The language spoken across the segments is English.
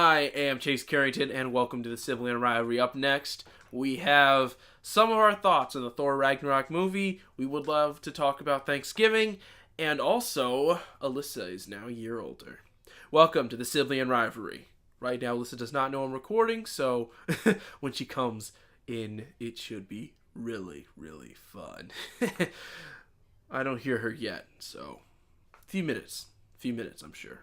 I am Chase Carrington, and welcome to the Sibling and Rivalry. Up next, we have some of our thoughts on the Thor Ragnarok movie. We would love to talk about Thanksgiving, and also, Alyssa is now a year older. Welcome to the Sibling and Rivalry. Right now, Alyssa does not know I'm recording, so when she comes in, it should be really, really fun. I don't hear her yet, so a few minutes, I'm sure.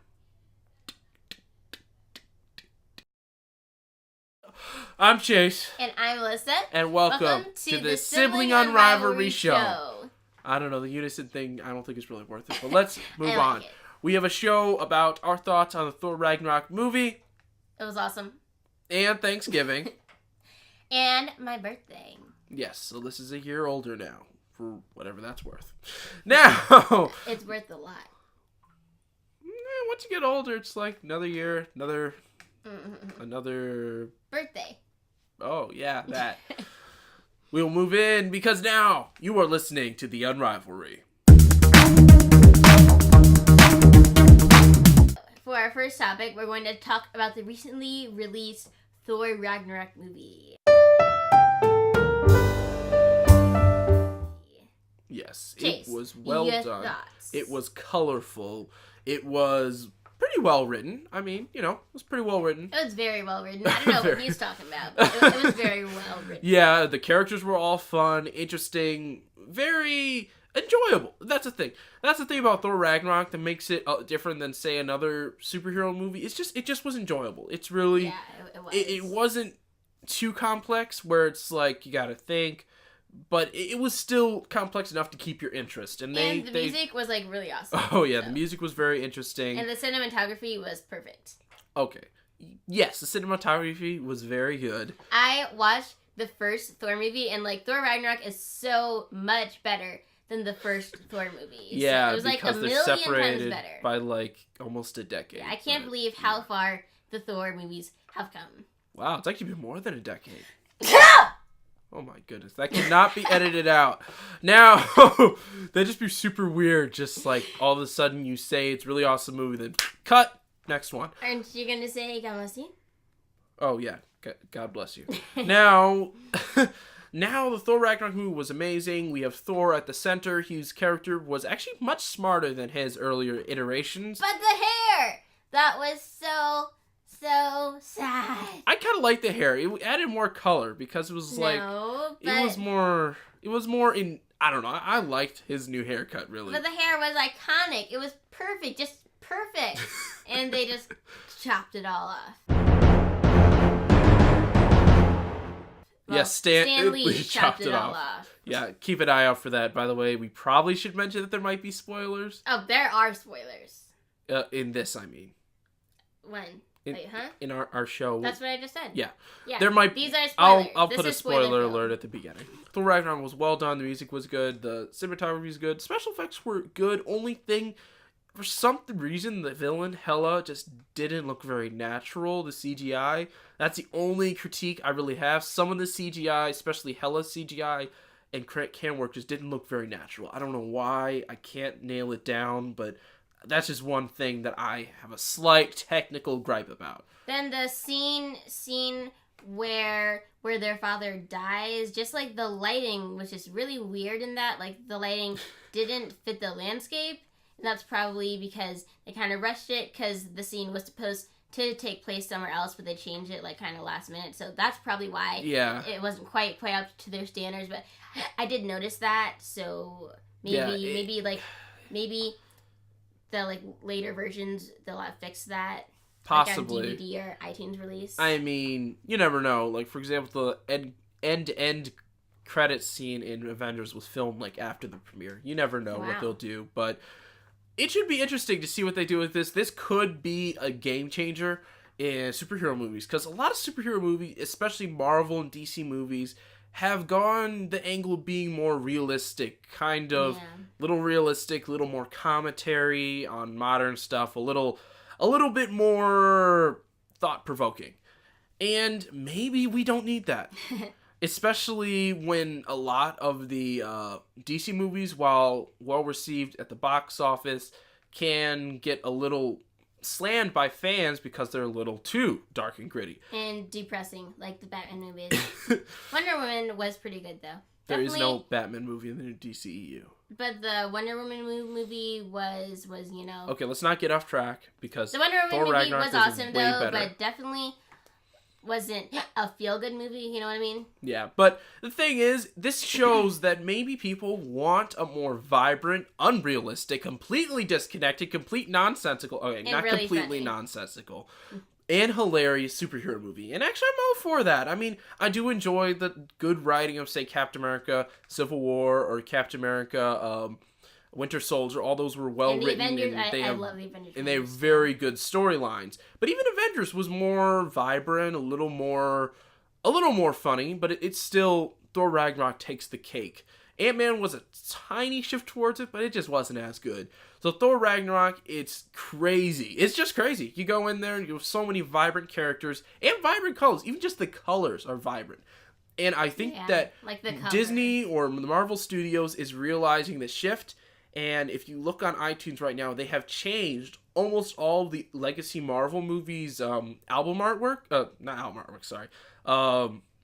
I'm Chase. And I'm Alyssa. And welcome to the Sibling UnRivalry show. I don't know, the unison thing, I don't think it's really worth it, but let's move on. We have a show about our thoughts on the Thor Ragnarok movie. It was awesome. And Thanksgiving. And my birthday. Yes, so this is a year older now, for whatever that's worth. Now! It's worth a lot. Once you get older, it's like another year, another birthday. Oh, yeah, that. We'll move in because now you are listening to the UnRivalry. For our first topic, we're going to talk about the recently released Thor Ragnarok movie. Yes, Chase, it was well done. Thoughts? It was colorful. It was pretty well written. I mean, it was pretty well written. It was very well written. I don't know what he's talking about, but it was very well written. Yeah, the characters were all fun, interesting, very enjoyable. That's the thing. That's the thing about Thor Ragnarok that makes it different than, say, another superhero movie. It just was enjoyable. It's really... Yeah, it was. It wasn't too complex where it's like you gotta think, but it was still complex enough to keep your interest. And the music was like really awesome. Oh yeah, the music was very interesting. And the cinematography was perfect. Okay. Yes, the cinematography was very good. I watched the first Thor movie, and Thor Ragnarok is so much better than the first Thor movie. Yeah, so it was because a they're million separated times better. by almost a decade. Yeah, I can't believe how far the Thor movies have come. Wow, it's actually been more than a decade. Oh my goodness, that cannot be edited out. Now, that'd just be super weird, just all of a sudden you say it's a really awesome movie, then cut, next one. Aren't you going to say God bless you? Oh yeah, God bless you. Now, the Thor Ragnarok movie was amazing. We have Thor at the center, whose character was actually much smarter than his earlier iterations. But the hair! That was so sad. I kind of like the hair. It added more color because it was it was more in, I don't know, I liked his new haircut, really. But the hair was iconic. It was perfect, just perfect. And they just chopped it all off. Well, yes, Stan Lee chopped it all off. Yeah, keep an eye out for that. By the way, we probably should mention that there might be spoilers. Oh, there are spoilers. In this, I mean. When? In our show. That's what I just said. Yeah. Yeah. There might. These are spoilers. I'll put a spoiler alert at the beginning. Thor Ragnarok was well done. The music was good. The cinematography was good. Special effects were good. Only thing, for some reason, the villain Hela just didn't look very natural. The CGI. That's the only critique I really have. Some of the CGI, especially Hela's CGI and cam work, just didn't look very natural. I don't know why. I can't nail it down, but that's just one thing that I have a slight technical gripe about. Then the scene where their father dies, just the lighting was just really weird in that. The lighting didn't fit the landscape. And that's probably because they kind of rushed it because the scene was supposed to take place somewhere else, but they changed it kind of last minute. So that's probably why it wasn't quite up to their standards. But I did notice that. So maybe the later versions they'll have fixed that, possibly, on DVD or iTunes release. I mean, you never know. For example, the end credit scene in Avengers was filmed after the premiere. You never know what they'll do, but it should be interesting to see what they do with this. This could be a game changer in superhero movies, because a lot of superhero movies, especially Marvel and DC movies, have gone the angle of being more realistic, little realistic, little more commentary on modern stuff, a little bit more thought-provoking. And maybe we don't need that. Especially when a lot of the DC movies, while well-received at the box office, can get a little slammed by fans because they're a little too dark and gritty. And depressing, like the Batman movies. Wonder Woman was pretty good, though. There is no Batman movie in the new DCEU. But the Wonder Woman movie was Okay, let's not get off track, because the Wonder Woman Thor movie Ragnorok was awesome, though, better. but definitely wasn't a feel-good movie, you know what I mean? Yeah, but the thing is, this shows that maybe people want a more vibrant, unrealistic, completely disconnected, complete nonsensical, okay, and not really completely funny. Nonsensical, and hilarious superhero movie. And actually, I'm all for that. I mean, I do enjoy the good writing of, say, Captain America, Civil War, or Captain America, Winter Soldier. All those were well written. Avengers, and I love the Avengers. And they have very good storylines. But even Avengers was more vibrant, a little more funny. But it's still, Thor Ragnarok takes the cake. Ant-Man was a tiny shift towards it, but it just wasn't as good. So Thor Ragnarok, it's crazy. It's just crazy. You go in there, you have so many vibrant characters and vibrant colors. Even just the colors are vibrant. And I think that like the Disney or the Marvel Studios is realizing the shift. And if you look on iTunes right now, they have changed almost all the legacy Marvel movies album artwork. Not album artwork, sorry.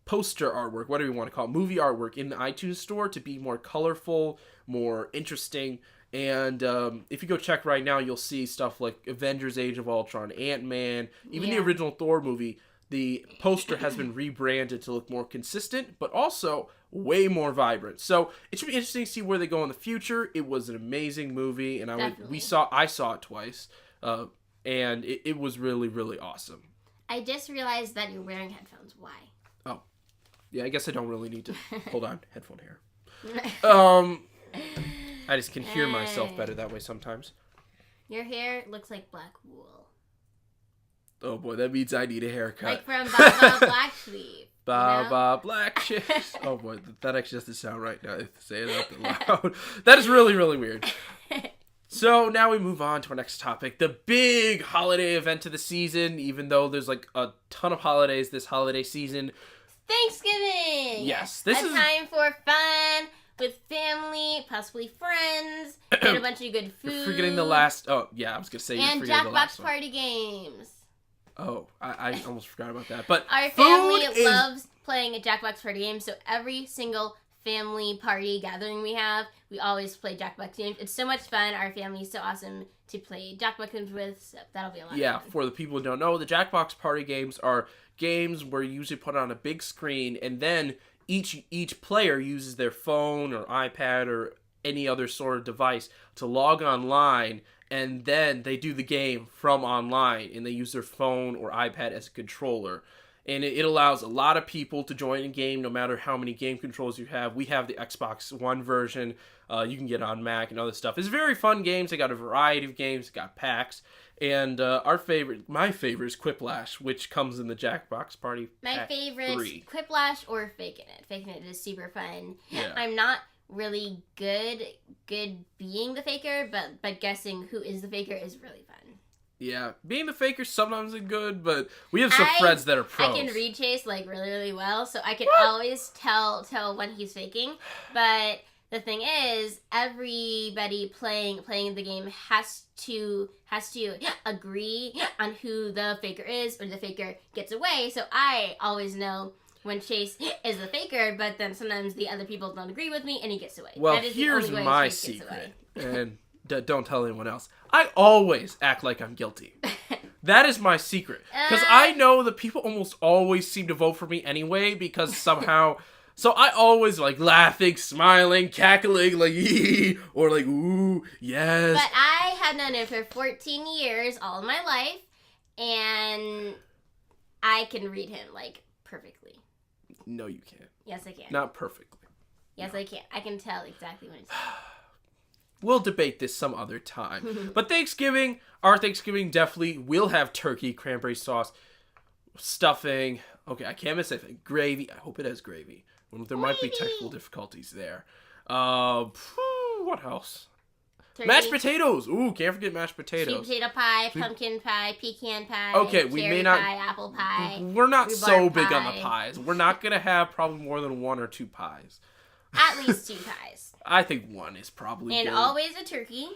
Poster artwork, whatever you want to call it. Movie artwork in the iTunes store to be more colorful, more interesting. And if you go check right now, you'll see stuff like Avengers Age of Ultron, Ant-Man, even the original Thor movie. The poster has been rebranded to look more consistent, but also way more vibrant. So it should be interesting to see where they go in the future. It was an amazing movie, and I saw it twice, and it was really, really awesome. I just realized that you're wearing headphones. Why? Oh, yeah. I guess I don't really need to hold on headphone hair. I just can hear myself better that way sometimes. Your hair looks like black wool. Oh boy, that means I need a haircut. Like from Baba Black Sheep. Baba Black Sheep. Oh boy, that actually doesn't sound right now. If say it out loud. That is really, really weird. So now we move on to our next topic. The big holiday event of the season, even though there's like a ton of holidays this holiday season. Thanksgiving! Yes. This is a time for fun with family, possibly friends, and a bunch of good food. You're forgetting the last... Oh, yeah, I was going to say you're forgetting the last one. And Jackbox party games. Oh, I almost forgot about that. But our family loves playing a Jackbox party game, so every single family party gathering we have, we always play Jackbox games. It's so much fun. Our family is so awesome to play Jackbox games with, so that'll be a lot of fun. For the people who don't know, the Jackbox party games are games where you usually put on a big screen, and then each player uses their phone or iPad or any other sort of device to log online, and then they do the game from online, and they use their phone or iPad as a controller. And it allows a lot of people to join a game, no matter how many game controls you have. We have the Xbox One version. You can get on Mac and other stuff. It's very fun games. They got a variety of games. They got packs. And my favorite is Quiplash, which comes in the Jackbox Party Pack 3. Quiplash or Faking It. Faking It is super fun. Yeah. I'm not really good being the faker, but guessing who is the faker is really fun. Yeah, being the faker sometimes is good, but we have some friends that are pros. I can read Chase like really, really well, so I can always tell when he's faking. But the thing is, everybody playing the game has to agree on who the faker is, or the faker gets away. So I always know when Chase is the faker, but then sometimes the other people don't agree with me, and he gets away. Well, here's my secret, and don't tell anyone else. I always act like I'm guilty. That is my secret. Because I know that people almost always seem to vote for me anyway, because somehow... So I always like laughing, smiling, cackling, like ee, or like ooh, yes. But I have known him for 14 years, all of my life, and I can read him like perfectly. No, you can't. Yes, I can. Not perfectly. Yes, no. I can. I can tell exactly when it's. We'll debate this some other time. But our Thanksgiving definitely will have turkey, cranberry sauce, stuffing. Okay, I can't miss anything. Gravy. I hope it has gravy. There might be technical difficulties there. What else? Turkey. Mashed potatoes. Ooh, can't forget mashed potatoes. Sweet potato pie, pumpkin pie, pecan pie. Okay, we may not. Pie, apple pie. We're not so big on the pies. We're not gonna have probably more than 1 or 2 pies. At least 2 pies. I think 1 is probably and good. Always a turkey.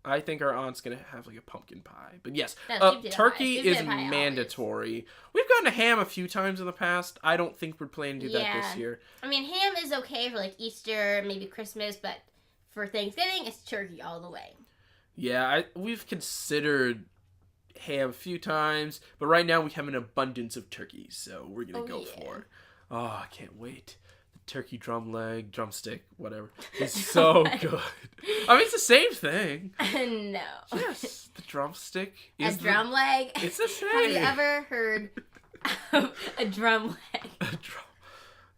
I think our aunt's gonna have like a pumpkin pie. But yes, No, turkey is pie mandatory. always. We've gotten a ham a few times in the past. I don't think we're planning to do that this year. I mean, ham is okay for like Easter, maybe Christmas, but for Thanksgiving, it's turkey all the way. Yeah, we've considered ham a few times, but right now we have an abundance of turkeys, so we're gonna go for it. Oh, I can't wait. Turkey drumstick, whatever. It's so good. I mean, it's the same thing. No. Yes, the drumstick is drum leg. It's the same. Have you ever heard of a drum leg? A drum.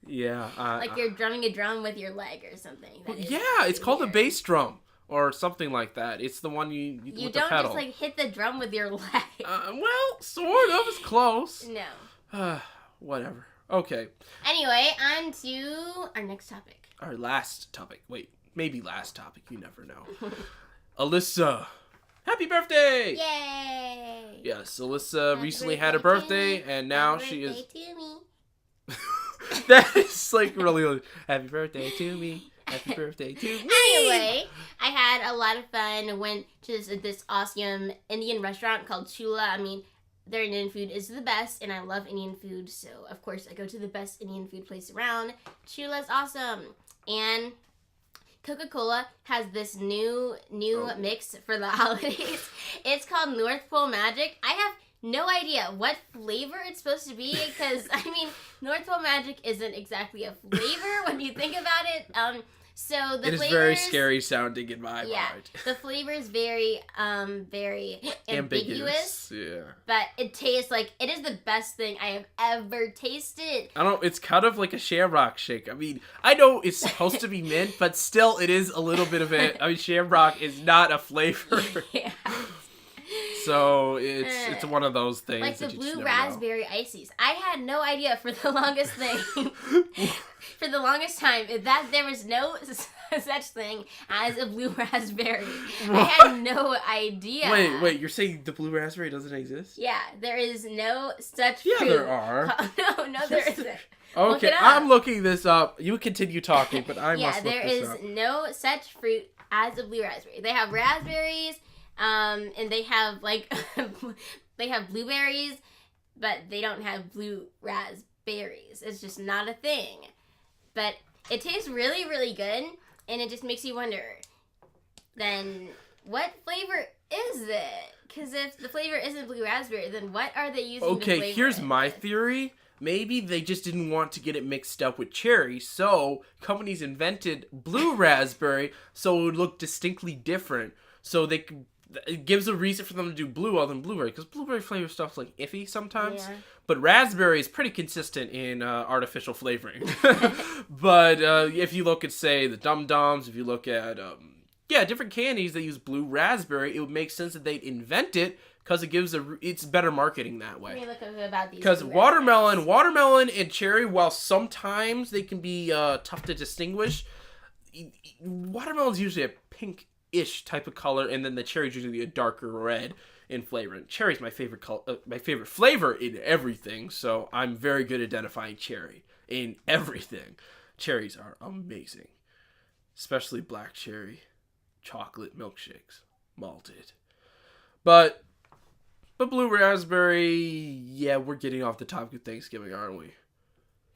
Yeah. Like you're drumming a drum with your leg or something. It's called a bass drum or something like that. It's the one you with the pedal. You don't just like hit the drum with your leg. Well, sort of. It's close. No. Whatever. Okay. Anyway, on to our next topic. Our last topic. Wait, maybe last topic. You never know. Alyssa. Happy birthday! Yay! Yes, Alyssa recently had a birthday, and now she is... Happy birthday to me. That is like really... Happy birthday to me. Happy birthday to me. Anyway, I had a lot of fun. Went to this awesome Indian restaurant called Chula. I mean... Their Indian food is the best, and I love Indian food, so of course I go to the best Indian food place around. Chula's awesome. And Coca-Cola has this new mix for the holidays. It's called North Pole Magic. I have no idea what flavor it's supposed to be, because, I mean, North Pole Magic isn't exactly a flavor when you think about it. So the flavors... It is very scary sounding in my mind. The flavor is very ambiguous. Yeah. But it tastes like... It is the best thing I have ever tasted. I don't... It's kind of like a Shamrock shake. I mean, I know it's supposed to be mint, but still it is a little bit of it. I mean, Shamrock is not a flavor. Yeah. So it's one of those things. Like the blue raspberry ices. I had no idea for the longest for the longest time that there was no such thing as a blue raspberry. What? I had no idea. Wait, you're saying the blue raspberry doesn't exist? Yeah, there is no such fruit. Yeah, there are. No, there isn't. Okay, I'm looking this up. You continue talking, but I must look this up. Yeah, there is no such fruit as a blue raspberry. They have raspberries, and they have like they have blueberries, but they don't have blue raspberries. It's just not a thing. But it tastes really, really good, and it just makes you wonder, then what flavor is it? Because if the flavor isn't blue raspberry, then what are they using to flavor it? Here's my theory. Maybe they just didn't want to get it mixed up with cherry, so companies invented blue raspberry so it would look distinctly different. So it gives a reason for them to do blue other than blueberry, because blueberry flavor stuff's like iffy sometimes. Yeah. But raspberry is pretty consistent in artificial flavoring. But if you look at, say, the Dum Dums, if you look at different candies that use blue raspberry, it would make sense that they'd invent it because it gives it's better marketing that way. Let me look about these. Because watermelon and cherry, while sometimes they can be tough to distinguish, watermelon's usually a pink-ish type of color, and then the cherry's usually a darker red in flavor. And cherry's my favorite my favorite flavor in everything, so I'm very good at identifying cherry in everything. Cherries are amazing, especially black cherry, chocolate milkshakes, malted. But blue raspberry, yeah, we're getting off the topic of Thanksgiving, aren't we?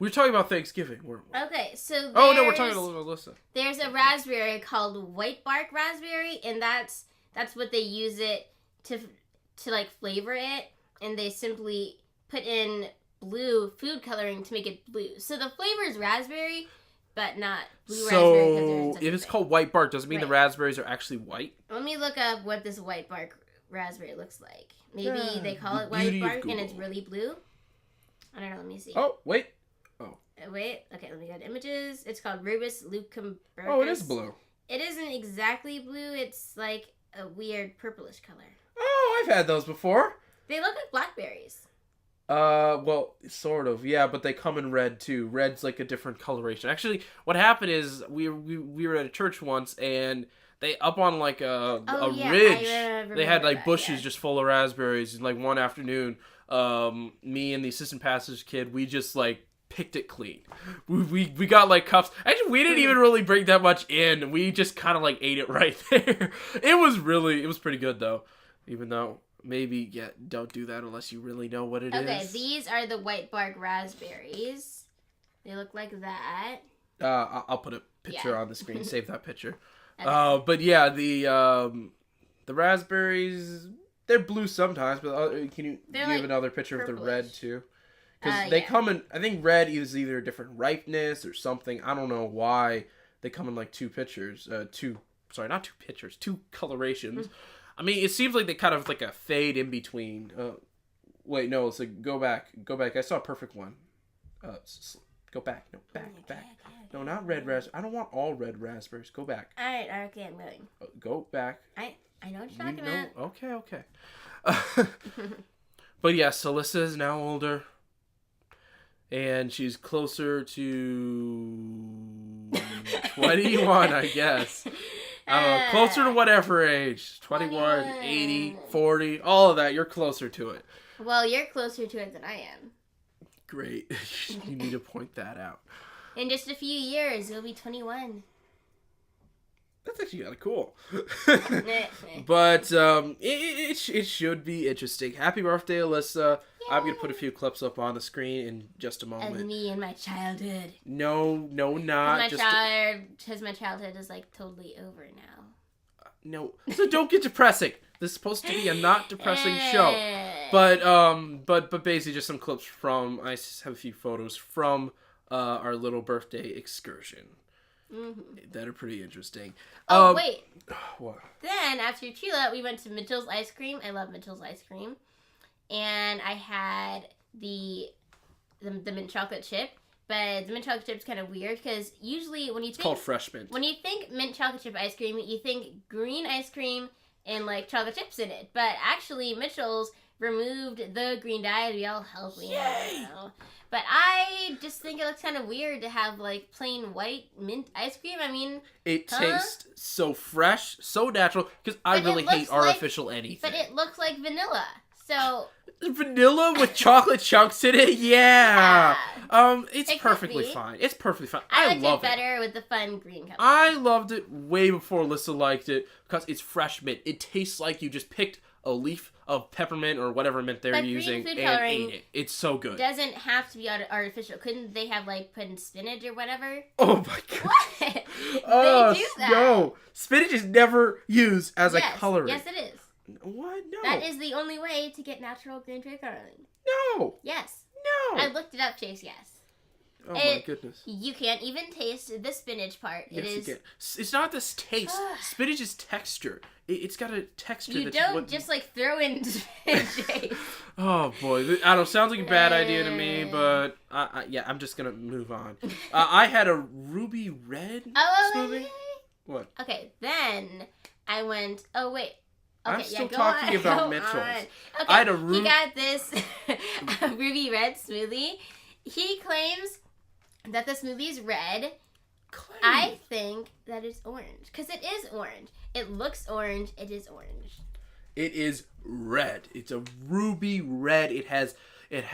We were talking about Thanksgiving, weren't we? Okay, so we're talking about Alyssa. There's a raspberry called white bark raspberry, and that's what they use it to like flavor it, and they simply put in blue food coloring to make it blue. So the flavor is raspberry, but not blue raspberry. So if it's called white bark, does it mean the raspberries are actually white? Let me look up what this white bark raspberry looks like. Maybe they call it white bark and it's really blue. I don't know. Let me see. Oh, wait. Oh. Wait. Okay, let me go to images. It's called Rubus lucumbertus. Oh, it is blue. It isn't exactly blue. It's like a weird purplish color. Oh, I've had those before. They look like blackberries. Well, sort of, yeah, but they come in red too. Red's like a different coloration. Actually, what happened is we were at a church once, and they up on like a ridge. They had like bushes just full of raspberries. And like one afternoon, me and the assistant pastor's kid, we just like picked it clean. We got like cups. Actually, we didn't even really bring that much in. We just kind of like ate it right there. It was pretty good though. Even though maybe don't do that unless you really know what it is. Okay, these are the white bark raspberries. They look like that. I'll put a picture on the screen. Save that picture. Okay. But yeah, the raspberries, they're blue sometimes. But can you give another picture of the red too? Because they come in, I think red is either a different ripeness or something. I don't know why they come in like two colorations. I mean, it seems like they kind of like a fade in between. Wait, no, it's like go back. I saw a perfect one. Go back. No, back. No, not red raspberries. I don't want all red raspberries. Go back. All right, okay, I'm going. Go back. I know what you're talking about. Okay. But yes, Alyssa is now older. And she's closer to 21, I guess. I don't know, closer to whatever age. 21, 80, 40, all of that. You're closer to it. Well, you're closer to it than I am. Great. You need to point that out. In just a few years, you'll be 21. That's actually kind of cool. But it should be interesting. Happy birthday, Alyssa. Yay. I'm going to put a few clips up on the screen in just a moment. Of me and my childhood. No, not. Because my childhood is like totally over now. No. So don't get depressing. This is supposed to be a not depressing show. But basically just some clips from, I have a few photos from our little birthday excursion. Mm-hmm. That are pretty interesting. Oh, wait. What? Then, after Chila, we went to Mitchell's Ice Cream. I love Mitchell's Ice Cream. And I had the mint chocolate chip. But the mint chocolate chip is kind of weird because usually when you think... It's called fresh mint. When you think mint chocolate chip ice cream, you think green ice cream and, like, chocolate chips in it. But actually, Mitchell's removed the green dye to be all healthy. Yay! But I just think it looks kind of weird to have, like, plain white mint ice cream. I mean... It tastes so fresh, so natural, because I really hate artificial anything. But it looks like vanilla, so... Vanilla with chocolate chunks in it? Yeah! It's perfectly fine. It's perfectly fine. I liked it better with the fun green color. I loved it way before Alyssa liked it, because it's fresh mint. It tastes like you just picked a leaf of peppermint or whatever mint they're using and ate it. It's so good. Doesn't have to be artificial. Couldn't they have like put in spinach or whatever? Oh my god! What? They do that. No, spinach is never used as a coloring. Yes, it is. What? No. That is the only way to get natural green food coloring. No. Yes. No. I looked it up, Chase. Yes. Oh my goodness. You can't even taste the spinach part. Yes, you can. It's not this taste. Spinach is texture. It's got a texture. You don't just like throw in spinach. Oh boy, I don't. Sounds like a bad idea to me, but I'm just gonna move on. I had a ruby red smoothie. What? Okay, then I went. Oh wait. Okay, I'm still talking about Mitchell's. Okay, I had he got this ruby red smoothie. He claims that the smoothie is red. I think that it's orange because it is orange. It looks orange. It is orange. It is red. It's a ruby red. It has. And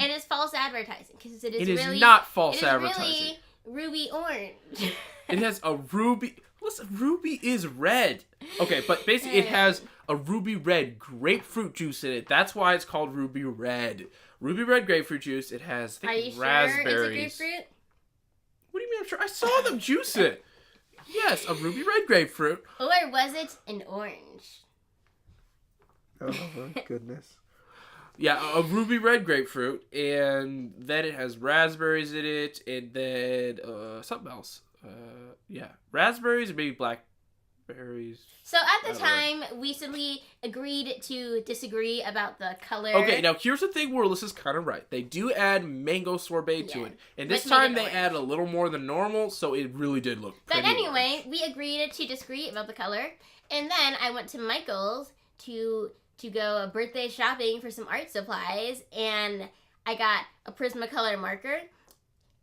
it's false advertising because it is. It is really, not false advertising. Really ruby orange. It has a ruby. Listen, ruby is red. Okay, but basically it has a ruby red grapefruit juice in it. That's why it's called ruby red. Ruby red grapefruit juice. It has raspberries. Sure it's a grapefruit? What do you mean I'm sure? I saw them juice it. Yes, a ruby red grapefruit. Or was it an orange? Oh my goodness. Yeah, a ruby red grapefruit, and then it has raspberries in it, and then something else. Raspberries and maybe blackberries. So at the time, we simply agreed to disagree about the color. Okay, now here's the thing where Alyssa's kind of right. They do add mango sorbet to it. And this time they add a little more than normal, so it really did look pretty. But anyway, we agreed to disagree about the color. And then I went to Michael's to go birthday shopping for some art supplies. And I got a Prismacolor marker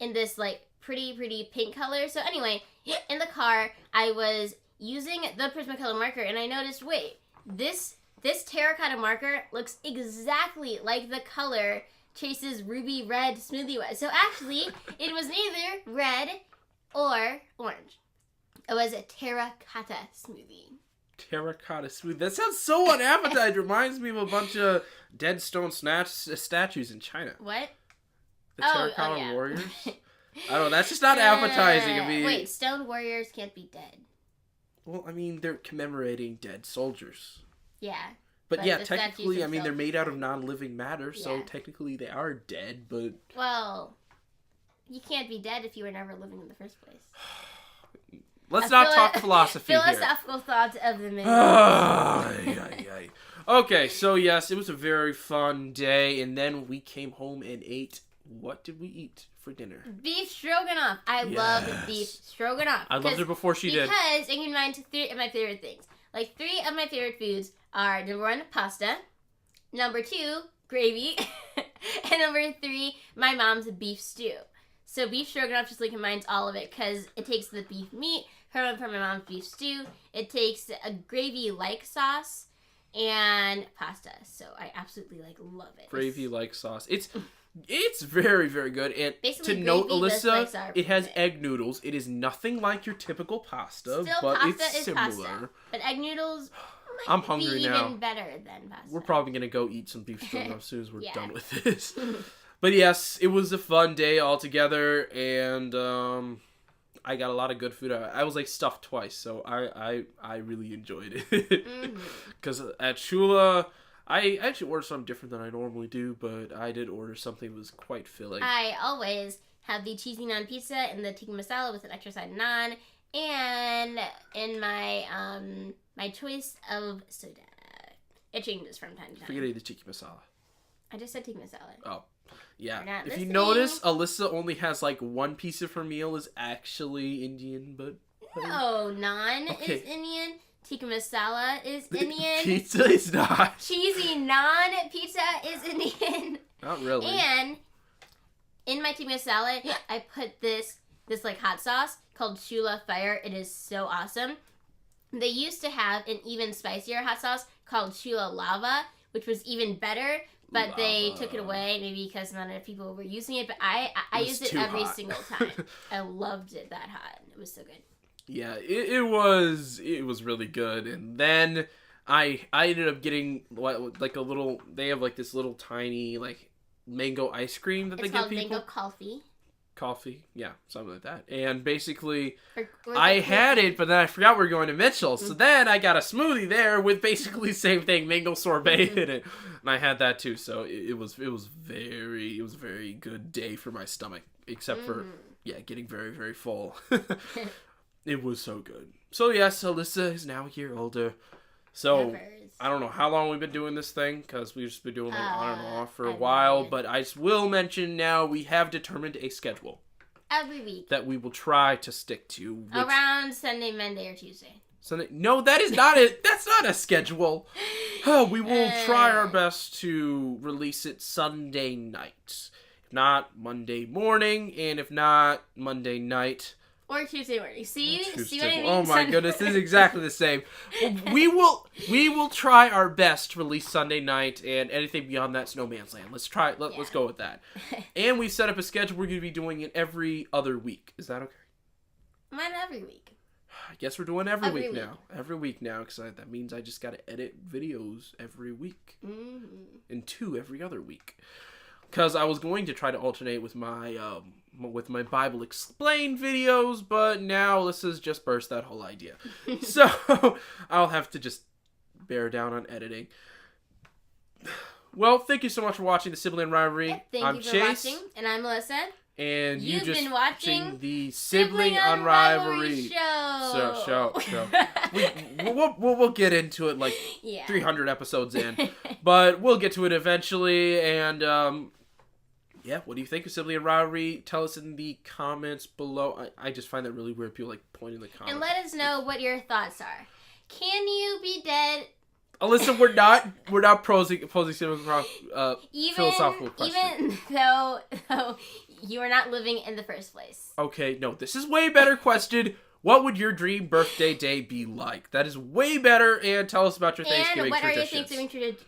in this, like, pretty pink color. So anyway, in the car, I was using the Prismacolor marker, and I noticed, wait, this terracotta marker looks exactly like the color Chase's ruby red smoothie was. So actually, it was neither red or orange. It was a terracotta smoothie. Terracotta smoothie. That sounds so unappetizing. It reminds me of a bunch of dead stone statues in China. What? The terracotta warriors? I don't know. That's just not appetizing. I mean, wait, stone warriors can't be dead. Well, I mean, they're commemorating dead soldiers. Yeah. But yeah, technically, I mean, they're made out of non-living matter, so yeah. technically they are dead, but... Well, you can't be dead if you were never living in the first place. Let's not talk philosophy here. Philosophical thoughts of the minute. Okay, so yes, it was a very fun day, and then we came home and ate... What did we eat for dinner? Beef stroganoff. I love beef stroganoff. I loved it before she did. Because it combines 3 of my favorite things. Like, 3 of my favorite foods are, number 1, pasta. Number 2, gravy. And number 3, my mom's beef stew. So beef stroganoff just like combines all of it because it takes the beef meat from my mom's beef stew. It takes a gravy-like sauce and pasta. So I absolutely love it. Gravy-like sauce. It's very, very good. And basically, to note, Alyssa, it has egg noodles. It is nothing like your typical pasta, but it's similar. Pasta, but egg noodles I'm hungry now. Even better than pasta. We're probably going to go eat some beef stroganoff as soon as we're done with this. But yes, it was a fun day altogether, and I got a lot of good food. I was stuffed twice, so I really enjoyed it. Because at Shula... I actually ordered something different than I normally do, but I did order something that was quite filling. I always have the cheesy naan pizza and the tikka masala with an extra side naan, and in my my choice of soda. It changes from time to time. Forget the tikka masala. I just said tikka masala. Oh, yeah. If listening. you notice, Alyssa only has one piece of her meal is actually Indian, but... No, naan is Indian. Tikka masala is Indian. Pizza is not. Cheesy naan pizza is Indian. Not really. And in my tikka masala, I put this hot sauce called Shula Fire. It is so awesome. They used to have an even spicier hot sauce called Shula Lava, which was even better, but they took it away, maybe because not enough people were using it. But I used it every single time. I loved it that hot. It was so good. Yeah, it was really good, and then I ended up getting a little. They have this little tiny mango ice cream that they give people. It's called mango coffee, yeah, something like that. And basically, I had it, but then I forgot we were going to Mitchell's, so then I got a smoothie there with basically the same thing, mango sorbet in it, and I had that too. So it was a very good day for my stomach, except for getting very, very full. It was so good. So yes, Alyssa is now a year older. So I don't know how long we've been doing this thing, because we've just been doing on and off for a while. But I will mention now we have determined a schedule every week that we will try to stick to. Around Sunday, Monday, or Tuesday. Sunday? No, that is not it. That's not a schedule. We will try our best to release it Sunday night, if not Monday morning, and if not Monday night. Or Tuesday morning. See what I mean? Oh my goodness, this is exactly the same. We will try our best to release Sunday night, and anything beyond that's no man's land. Let's try. Let's go with that. And we've set up a schedule. We're going to be doing it every other week. Is that okay? Mine every week. I guess we're doing every week now. Every week now, because that means I just got to edit videos every week, and 2 every other week. Because I was going to try to alternate with my Bible Explained videos, but now Alyssa's just burst that whole idea. So I'll have to just bear down on editing. Well, thank you so much for watching the Sibling Rivalry. I'm Chase. Watching, and I'm Alyssa. And you've just been watching the Sibling UnRivalry show. We'll get into it 300 episodes in, but we'll get to it eventually. And what do you think of Sibling UnRivalry? Tell us in the comments below. I just find that really weird. People point in the comments. And let us know what your thoughts are. Can you be dead? Alyssa, we're not posing philosophical questions. Even though you are not living in the first place. Okay, no, this is way better question. What would your dream birthday day be like? That is way better, and tell us about your Thanksgiving traditions. And what are your Thanksgiving traditions?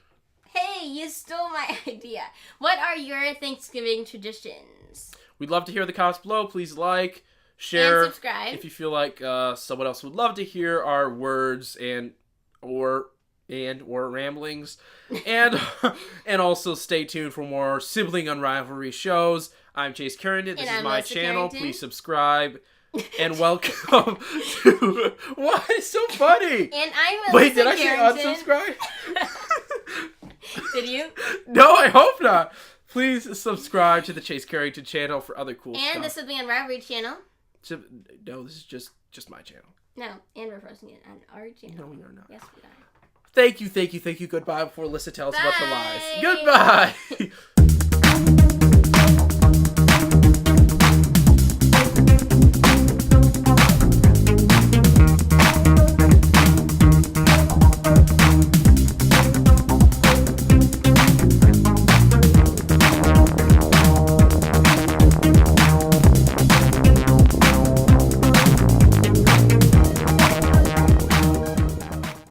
Hey, you stole my idea. What are your Thanksgiving traditions? We'd love to hear the comments below. Please like, share, and subscribe. If you feel like someone else would love to hear our words or ramblings, and also stay tuned for more Sibling UnRivalry shows. I'm Chase Carrington. This is my channel. Carrington. Please subscribe. And welcome to... What? It's so funny! And I'm Alyssa. Wait, did I Carrington. say unsubscribe? Did you? No, I hope not. Please subscribe to the Chase Carrington channel for other cool stuff. And the Sibling UnRivalry channel. No, this is just my channel. No, and we're posting it on our channel. No, we are not. Yes, we are. Thank you. Goodbye before Alyssa tells us about the lies. Bye. Goodbye!